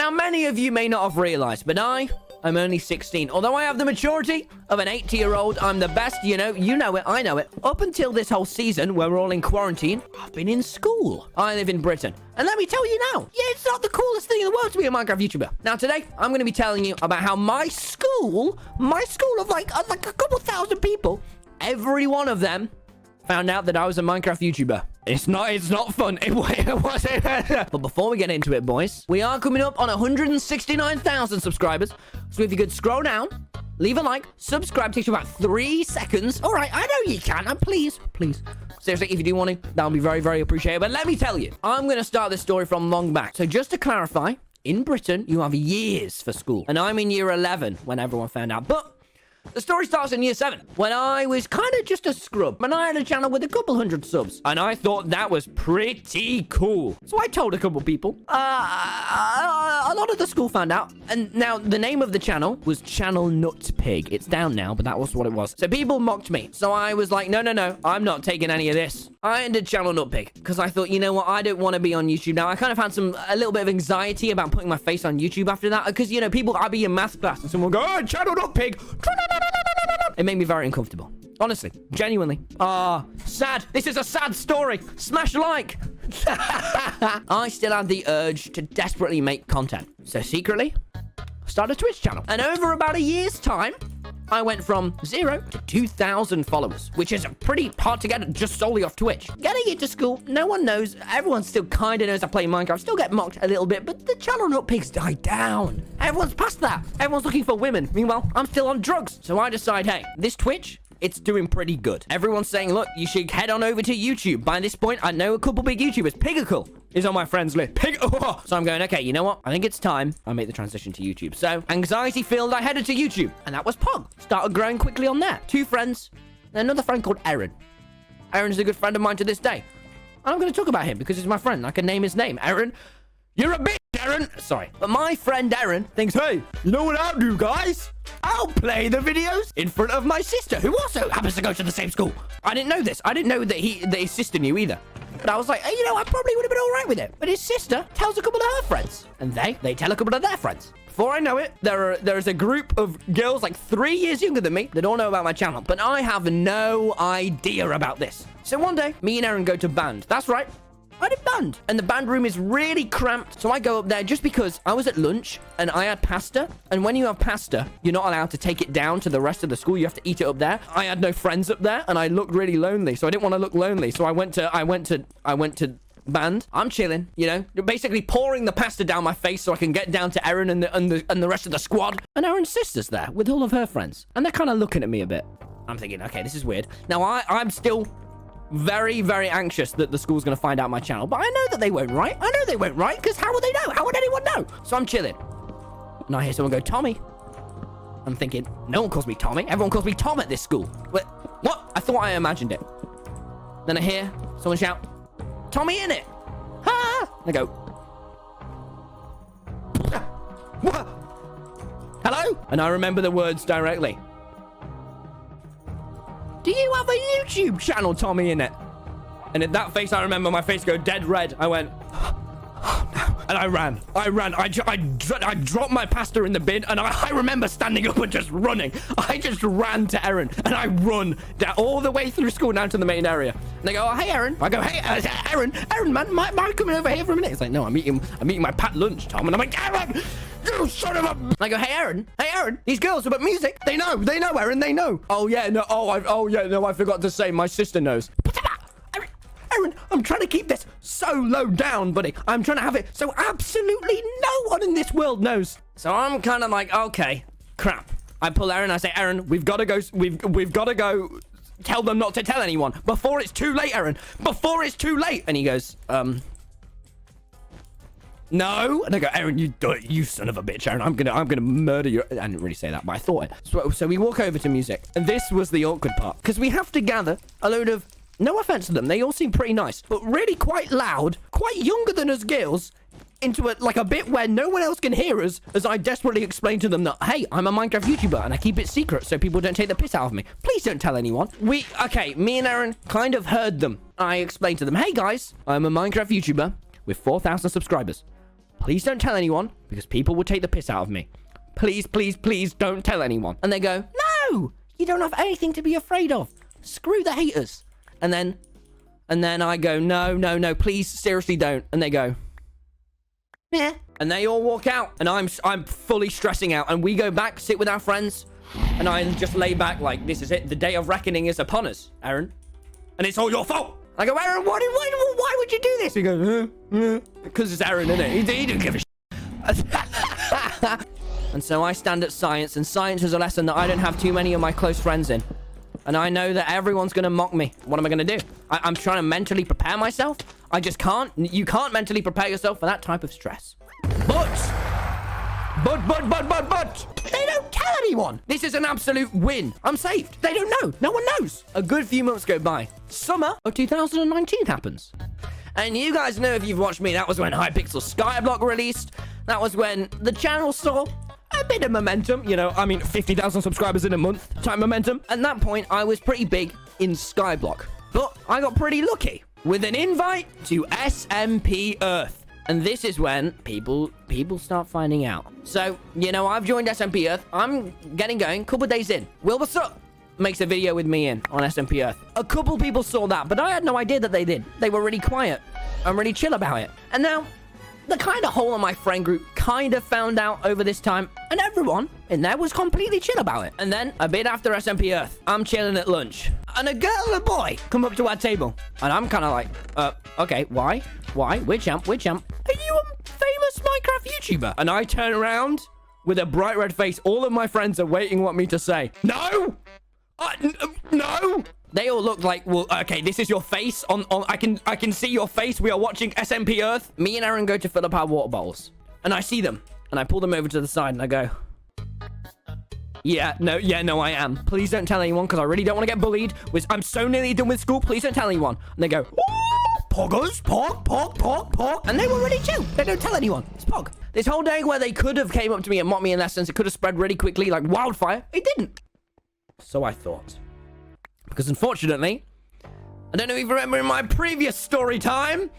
Now, many of you may not have realized, but I'm only 16. Although I have the maturity of an 80-year-old, I'm the best, you know it, I know it. Up until this whole season, where we're all in quarantine, I've been in school. I live in Britain. And let me tell you now, yeah, it's not the coolest thing in the world to be a Minecraft YouTuber. Now, today, I'm going to be telling you about how my school of like a couple thousand people, every one of them found out that I was a Minecraft YouTuber. It's not fun. It wasn't. But before we get into it, boys, we are coming up on 169,000 subscribers. So if you could scroll down, leave a like, subscribe, takes you about 3 seconds. All right, I know you can. And please. Seriously, if you do want to, that would be very, very appreciated. But let me tell you, I'm going to start this story from long back. So just to clarify, in Britain, you have years for school. And I'm in year 11 when everyone found out. But the story starts in year 7, when I was kind of just a scrub, and I had a channel with a couple hundred subs, and I thought that was pretty cool. So I told a couple people. A lot of the school found out, and now the name of the channel was Channel Nut Pig. It's down now, but that was what it was. So people mocked me. So I was like, no, I'm not taking any of this. I ended Channel Nut Pig because I thought, you know what, I don't want to be on YouTube now. I kind of had a little bit of anxiety about putting my face on YouTube after that, because, you know, I'd be in math class and someone would go, oh, Channel Nut Pig. It made me very uncomfortable. Honestly, genuinely. Sad. This is a sad story. Smash like. I still had the urge to desperately make content. So secretly, I started a Twitch channel. And over about a year's time, I went from 0 to 2,000 followers, which is pretty hard to get just solely off Twitch. Getting into school, no one knows. Everyone still kind of knows I play Minecraft. Still get mocked a little bit, but the Channel Nut Pigs died down. Everyone's past that. Everyone's looking for women. Meanwhile, I'm still on drugs. So I decide, hey, this Twitch, it's doing pretty good. Everyone's saying, look, you should head on over to YouTube. By this point, I know a couple big YouTubers. Pigacle is on my friends list. So I'm going, okay, you know what? I think it's time I make the transition to YouTube. So, anxiety filled, I headed to YouTube. And that was POG. Started growing quickly on there. 2 friends. And another friend called Aaron. Aaron's a good friend of mine to this day. And I'm going to talk about him because he's my friend. I can name his name. Aaron, you're a bitch, Aaron. Sorry. But my friend Aaron thinks, hey, you know what I'll do, guys? I'll play the videos in front of my sister, who also happens to go to the same school. I didn't know this. I didn't know that his sister knew either. But I was like, hey, you know, I probably would have been all right with it. But his sister tells a couple of her friends. And they tell a couple of their friends. Before I know it, there's a group of girls like 3 years younger than me that all know about my channel. But I have no idea about this. So one day, me and Aaron go to band. That's right. I did band. And the band room is really cramped. So I go up there just because I was at lunch and I had pasta. And when you have pasta, you're not allowed to take it down to the rest of the school. You have to eat it up there. I had no friends up there and I looked really lonely. So I didn't want to look lonely. So I went to band. I'm chilling, you know, basically pouring the pasta down my face so I can get down to Aaron and the rest of the squad. And Aaron's sister's there with all of her friends. And they're kind of looking at me a bit. I'm thinking, okay, this is weird. Now I'm still very, very anxious that the school's going to find out my channel. But I know that they won't, right? I know they won't, right? Because how would they know? How would anyone know? So I'm chilling. And I hear someone go, Tommy. I'm thinking, no one calls me Tommy. Everyone calls me Tom at this school. What? I thought I imagined it. Then I hear someone shout, TommyInnit. Ha! I go, what? Hello? And I remember the words directly. Do you have a YouTube channel, TommyInnit? And at that face, I remember my face go dead red. I went, oh, no. And I ran. I dropped my pasta in the bin, and I remember standing up and just running. I just ran to Aaron, and I run down all the way through school down to the main area. And they go, oh, hey, Aaron. I go, hey, Aaron, man, mind coming over here for a minute? It's like, no, I'm eating my packed lunch, Tom. And I'm like, Aaron, you son of a... I go, hey, Aaron, these girls about music. They know, Aaron, they know. Oh, yeah, no, I forgot to say, my sister knows. Aaron, I'm trying to keep this so low down, buddy. I'm trying to have it so absolutely no one in this world knows. So I'm kind of like, okay, crap. I pull Aaron, I say, Aaron, we've got to go, we've got to go tell them not to tell anyone before it's too late, Aaron, before it's too late. And he goes, no. And I go, Aaron, you son of a bitch, Aaron, I'm gonna murder you. I didn't really say that, but I thought it. So we walk over to music, and this was the awkward part, because we have to gather a load of, no offense to them, they all seem pretty nice, but really quite loud, quite younger than us girls, into a bit where no one else can hear us, as I desperately explain to them that, hey, I'm a Minecraft YouTuber and I keep it secret so people don't take the piss out of me. Please don't tell anyone. Me and Aaron kind of heard them. I explained to them, hey guys, I'm a Minecraft YouTuber with 4,000 subscribers. please don't tell anyone, because people will take the piss out of me. Please, please, please don't tell anyone. And they go, no, you don't have anything to be afraid of. Screw the haters. And then I go, no, no, no, please, seriously don't. And they go, yeah. And they all walk out, and I'm fully stressing out. And we go back, sit with our friends, and I just lay back like, this is it. The day of reckoning is upon us, Aaron. And it's all your fault. I go, Aaron, why would you do this? He goes, because it's Aaron, isn't it? He didn't give a shit. And so I stand at science, and science is a lesson that I don't have too many of my close friends in. And I know that everyone's going to mock me. What am I going to do? I'm trying to mentally prepare myself. I just can't. You can't mentally prepare yourself for that type of stress. But they don't tell anyone. This is an absolute win. I'm saved. They don't know. No one knows. A good few months go by. Summer of 2019 happens. And you guys know, if you've watched me, that was when Hypixel Skyblock released. That was when the channel saw a bit of momentum. You know, I mean, 50,000 subscribers in a month type momentum. At that point, I was pretty big in Skyblock. But I got pretty lucky with an invite to SMP Earth. And this is when people start finding out. So, you know, I've joined SMP Earth. I'm getting going. Couple days in. Wilbur Soot makes a video with me in on SMP Earth. A couple people saw that, but I had no idea that they did. They were really quiet and really chill about it. And now, the kind of whole of my friend group kind of found out over this time, and everyone in there was completely chill about it. And then, a bit after SMP Earth, I'm chilling at lunch, and a girl and a boy come up to our table. And I'm kind of like, okay, why? Why? Which champ? Which champ? Are you a famous Minecraft YouTuber? And I turn around with a bright red face. All of my friends are waiting what me to say. No! No! They all look like, well, okay, this is your face. I can see your face. We are watching SMP Earth. Me and Aaron go to fill up our water bottles. And I see them. And I pull them over to the side and I go, yeah, no, I am. Please don't tell anyone, because I really don't want to get bullied. I'm so nearly done with school. Please don't tell anyone. And they go, Poggers, Pog. And they were really chill. They don't tell anyone. It's Pog. This whole day where they could have came up to me and mocked me in lessons, it could have spread really quickly like wildfire. It didn't. So I thought. Because unfortunately, I don't know if you remember in my previous story time,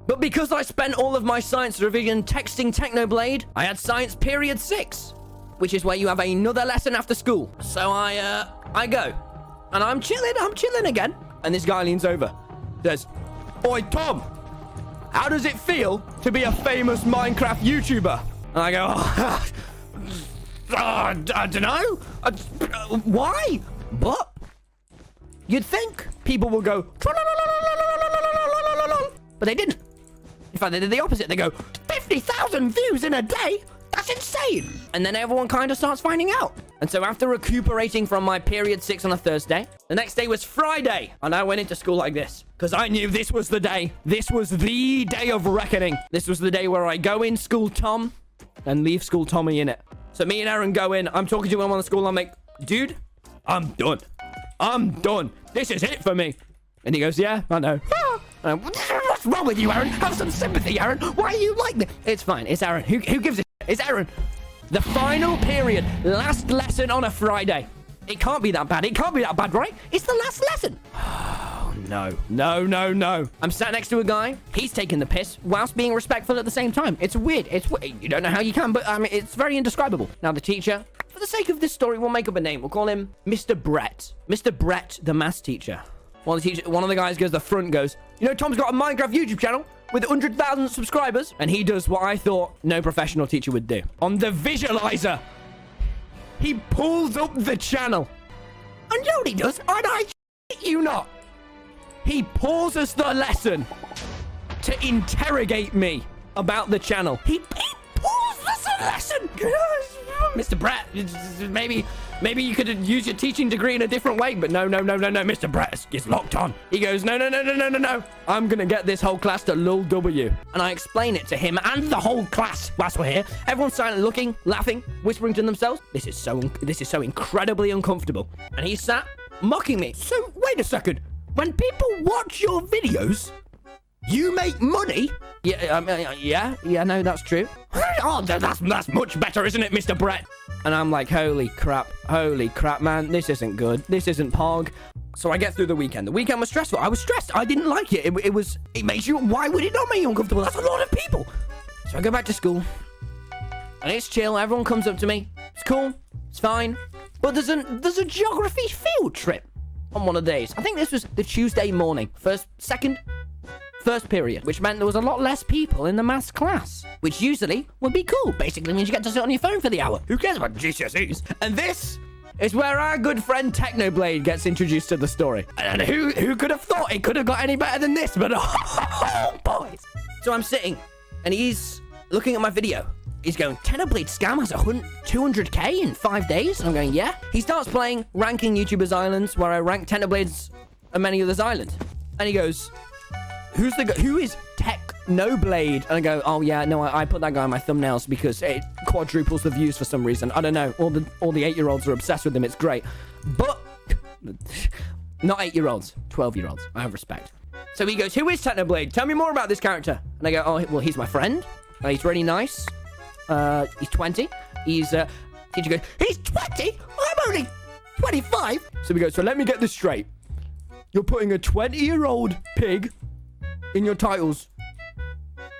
but because I spent all of my science revision texting Technoblade, I had science period 6, which is where you have another lesson after school. So I go, and I'm chilling again. And this guy leans over, says, "Oi, Tom, how does it feel to be a famous Minecraft YouTuber?" And I go, I don't know. Why? But you'd think people will go, but they didn't. In fact, they did the opposite. They go, 50,000 views in a day? That's insane. And then everyone kind of starts finding out. And so after recuperating from my period 6 on a Thursday, the next day was Friday. And I went into school like this, because I knew this was the day. This was the day of reckoning. This was the day where I go in school Tom and leave school TommyInnit. So me and Aaron go in. I'm talking to him on the school. I'm like, dude, I'm done. This is it for me. And he goes, yeah, I know. What's wrong with you, Aaron? Have some sympathy, Aaron. Why are you like this? It's fine. It's Aaron. Who gives a shit? It's Aaron. The final period. Last lesson on a Friday. It can't be that bad. It can't be that bad, right? It's the last lesson. Oh, no. I'm sat next to a guy. He's taking the piss whilst being respectful at the same time. It's weird. You don't know how you can, but I mean, it's very indescribable. Now, the teacher, for the sake of this story, we'll make up a name. We'll call him Mr. Brett. Mr. Brett, the maths teacher. One of the guys goes to the front, goes, you know, Tom's got a Minecraft YouTube channel with 100,000 subscribers. And he does what I thought no professional teacher would do. On the visualizer, he pulls up the channel. And you know what he does? And I shit you not. He pauses the lesson to interrogate me about the channel. He pauses the lesson. Mr. Brett, maybe you could use your teaching degree in a different way, but no, Mr. Brett is locked on. He goes, no. I'm gonna get this whole class to lul W. And I explain it to him and the whole class whilst we're here. Everyone's silent, looking, laughing, whispering to themselves. This is so incredibly uncomfortable. And he sat mocking me. So wait a second. When people watch your videos, you make money? Yeah, no, that's true. Oh, that's much better, isn't it, Mr. Brett? And I'm like, holy crap, man, this isn't good. This isn't Pog. So I get through the weekend. The weekend was stressful. I was stressed. I didn't like it. It makes you, why would it not make you uncomfortable? That's a lot of people. So I go back to school. And it's chill. Everyone comes up to me. It's cool. It's fine. But there's a geography field trip on one of the days. I think this was the Tuesday morning. First period, which meant there was a lot less people in the maths class, which usually would be cool. Basically means you get to sit on your phone for the hour. Who cares about GCSEs? And this is where our good friend Technoblade gets introduced to the story. And who could have thought it could have got any better than this? But oh, boys. So I'm sitting, and he's looking at my video. He's going, Technoblade scam has 200k in 5 days? And I'm going, yeah. He starts playing Ranking YouTubers Islands, where I rank Technoblade's and many others' islands. And he goes, who is Technoblade? And I go, oh yeah, no, I put that guy on my thumbnails because it quadruples the views for some reason. I don't know. All the 8-year-olds are obsessed with him. It's great. But not 8-year-olds, 12-year-olds. I have respect. So he goes, who is Technoblade? Tell me more about this character. And I go, oh, well, he's my friend. He's really nice. He's 20. Teacher goes, he's 20? I'm only 25. So we go, so let me get this straight. You're putting a 20-year-old pig in your titles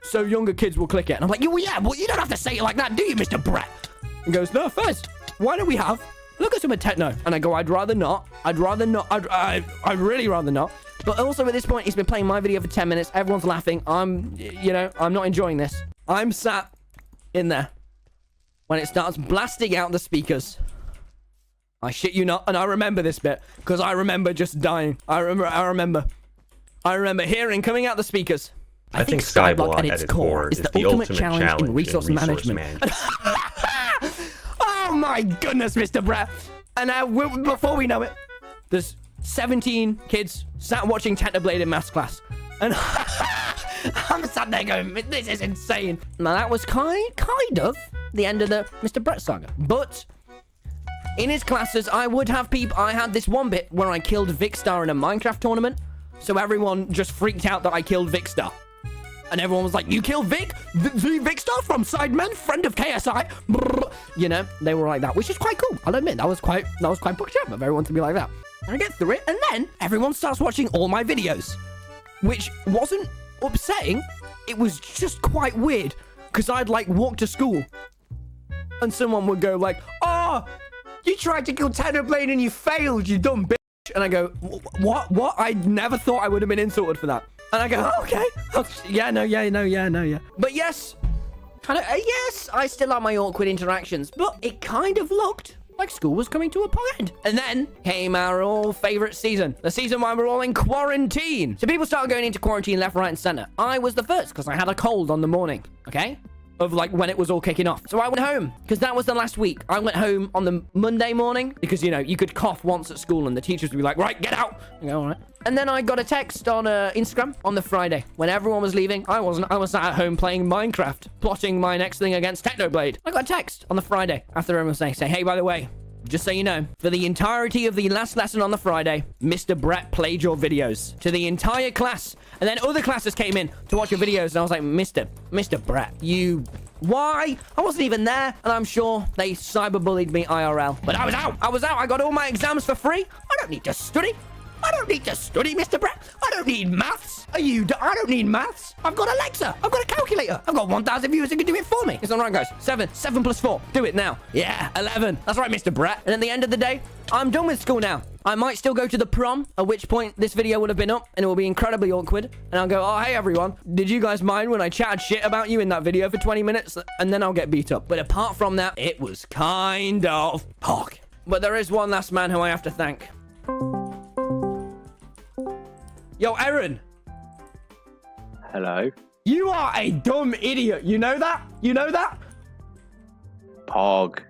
so younger kids will click it. And I'm like, well, yeah, well, you don't have to say it like that, do you, Mr. Brett? He goes, no, first, why don't we have look at some of Techno? And I go, I'd rather not. I'd really rather not. But also at this point, he's been playing my video for 10 minutes. Everyone's laughing. I'm not enjoying this. I'm sat in there when it starts blasting out the speakers. I shit you not, and I remember this bit because I remember just dying. I remember hearing coming out the speakers. I think Skyblock at its core is the ultimate challenge in resource management. Oh my goodness, Mr. Brett. And before we know it, there's 17 kids sat watching Technoblade in maths class. And I'm sat there going, this is insane. Now that was kind of the end of the Mr. Brett saga. But in his classes, I had this one bit where I killed Vicstar in a Minecraft tournament. So everyone just freaked out that I killed Vicstar. And everyone was like, you killed Vic? The Vicstar from Sidemen, friend of KSI? Brrr. You know, they were like that, which is quite cool. I'll admit, that was quite POG CHAMP of everyone to be like that. And I get through it, and then everyone starts watching all my videos. Which wasn't upsetting. It was just quite weird. Because I'd like walk to school. And someone would go like, oh, you tried to kill Technoblade and you failed, you dumb bitch. And I go, what? I never thought I would have been insulted for that. And I go, okay. Yeah. But yes, yes, I still have my awkward interactions. But it kind of looked like school was coming to a point. And then came our all favorite season. The season where we're all in quarantine. So people started going into quarantine left, right, and center. I was the first because I had a cold on the morning. Okay? Of like when it was all kicking off. So I went home because that was the last week. I went home on the Monday morning because, you know, you could cough once at school and the teachers would be like, right, get out. I go, all right. And then I got a text on Instagram on the Friday when everyone was leaving. I wasn't. I was sat at home playing Minecraft, plotting my next thing against Technoblade. I got a text on the Friday after everyone was saying, hey, by the way, just so you know, for the entirety of the last lesson on the Friday, Mr. Brett played your videos to the entire class. And then other classes came in to watch your videos. And I was like, Mr. Brett, why? I wasn't even there. And I'm sure they cyberbullied me IRL. But I was out. I got all my exams for free. I don't need to study. Mr. Brett. I don't need maths. I don't need maths. I've got Alexa. I've got a calculator. I've got 1,000 viewers who can do it for me. It's all right, guys. 7 plus 4. Do it now. Yeah, 11. That's right, Mr. Brett. And at the end of the day, I'm done with school now. I might still go to the prom, at which point this video would have been up, and it will be incredibly awkward. And I'll go, oh, hey, everyone. Did you guys mind when I chatted shit about you in that video for 20 minutes? And then I'll get beat up. But apart from that, it was kind of POG. But there is one last man who I have to thank. Yo, Aaron. Hello. You are a dumb idiot. You know that? POG.